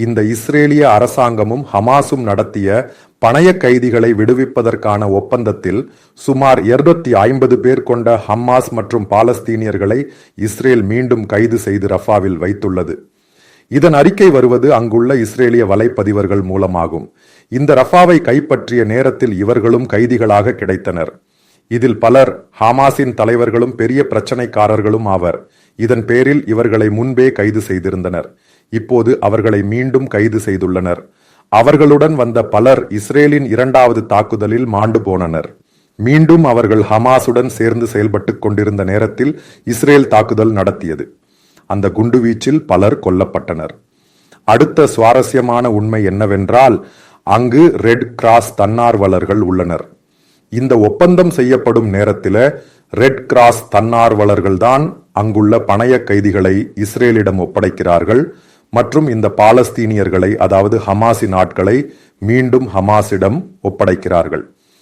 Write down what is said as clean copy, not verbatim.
இந்த இஸ்ரேலிய அரசாங்கமும் ஹமாஸும் நடத்திய பணைய கைதிகளை விடுவிப்பதற்கான ஒப்பந்தத்தில் சுமார் 250 பேர் கொண்ட ஹமாஸ் மற்றும் பாலஸ்தீனியர்களை இஸ்ரேல் மீண்டும் கைது செய்து ரஃபாவில் வைத்துள்ளது. இதன் அறிக்கை வருவது அங்குள்ள இஸ்ரேலிய வலைப்பதிவர்கள் மூலமாகும். இந்த ரஃபாவை கைப்பற்றிய நேரத்தில் இவர்களும் கைதிகளாக கிடைத்தனர். இதில் பலர் ஹமாஸின் தலைவர்களும் பெரிய பிரச்சனைக்காரர்களும் ஆவர். இதன் பேரில் இவர்களை முன்பே கைது செய்திருந்தனர். இப்போது அவர்களை மீண்டும் கைது செய்துள்ளனர். அவர்களுடன் வந்த பலர் இஸ்ரேலின் 2வது தாக்குதலில் மாண்டு போனனர். மீண்டும் அவர்கள் ஹமாஸுடன் சேர்ந்து செயல்பட்டுக் கொண்டிருந்த நேரத்தில் இஸ்ரேல் தாக்குதல் நடத்தியது. அந்த குண்டுவீச்சில் பலர் கொல்லப்பட்டனர். அடுத்த சுவாரஸ்யமான உண்மை என்னவென்றால், அங்கு ரெட் கிராஸ் தன்னார்வலர்கள் உள்ளனர். இந்த ஒப்பந்தம் செய்யப்படும் நேரத்தில் ரெட் கிராஸ் தன்னார்வலர்கள்தான் அங்குள்ள பணைய கைதிகளை இஸ்ரேலிடம் ஒப்படைக்கிறார்கள் மற்றும் இந்த பாலஸ்தீனியர்களை, அதாவது ஹமாஸின் ஆட்களை மீண்டும் ஹமாஸிடம் ஒப்படைக்கிறார்கள்.